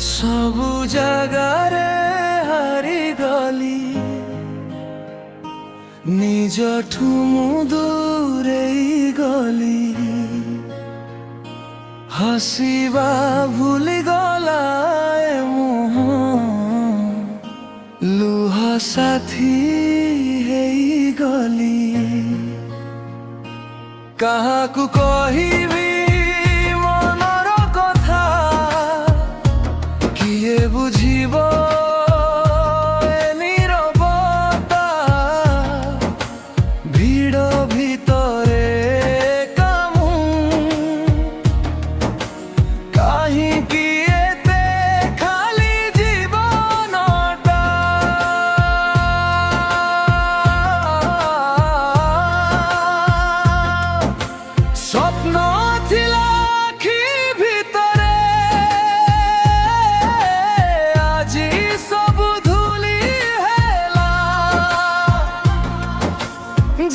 सबु जगारे हारी गली निजठु मु दूरेई गली हसीबा भूली गलाए मुह लुह साथी हेई गली काहाकु कहिबी मनर कथा किए बुझिब नीरवता ভিড় ভিতরে কামু কাহিকি এতে খালি জীবনটা স্বপ্ন ଥିଲା আখি ভিতরে আজি সবু ধুলি হেলা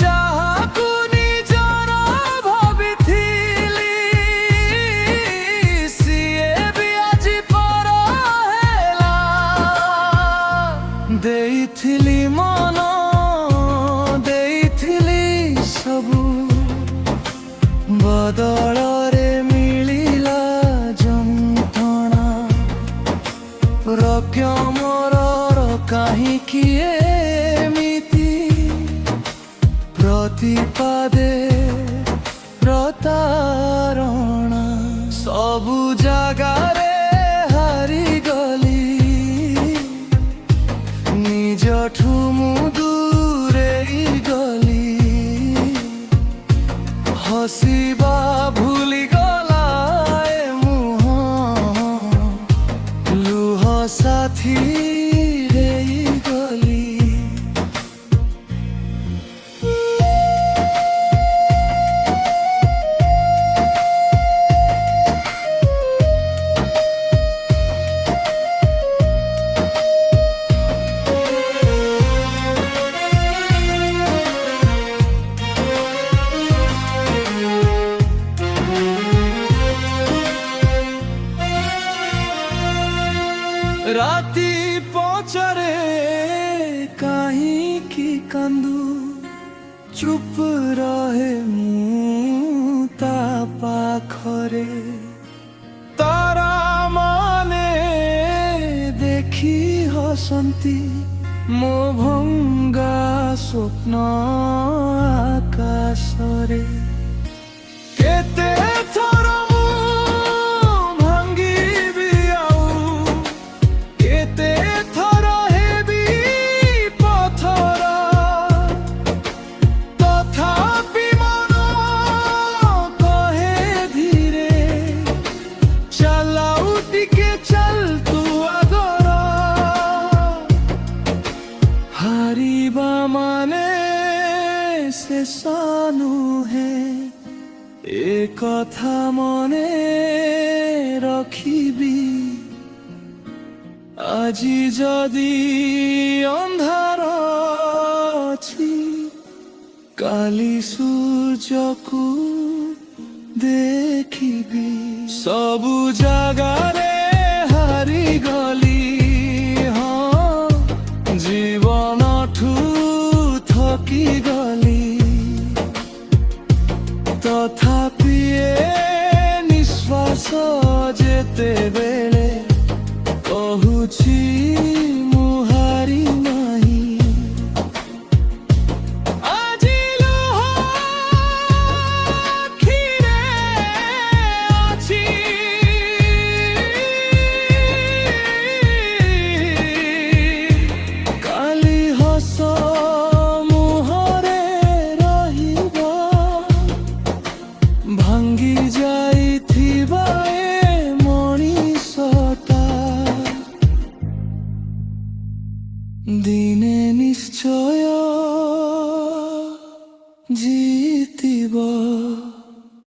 যাহাকু নিজর ভাবিথিলি সিয়ে বি আজি পর হেলা ଦେଇଥିଲି মন ଦେଇଥିଲି ସବୁ ବଦଳରେ ମିଳିଲା ଯନ୍ତ୍ରଣା ରକ୍ୟ ମୋର କାହିଁକି ଏମିତି ପ୍ରତିପାଦେ ପ୍ରତାରଣା ସବୁ ଜାଗାରେ ହାରିଗଲି ନିଜଠୁ ମୁଁ ଦୂରେଇ ଗଲି हसीबा भूली गलाए मुह लुह साथी हेई गली राती पचरे काहींकी कांदू चुप रहे मु ता पाखरे तारा माने देखी हसंती मो भंगा स्वप्न आकाशरे केते थर हारिबा माने शेष नुहे ए कथा मने रखिबी আজি যদি अंधार अछि काली सूर्यकु देखिबी सबु जगारे हारी गली জীবনঠু থকি গলি তথাপি নিশ্বাস যেতেবেলে কহুছি মু হারি নাহি আজি লুহ আখিরে ଅଛି কালি হস মুহরে রহিব ভাঙ্গি যাইথিবা এ মଣିষটা দিনে নিশ্চয় জিতিবা।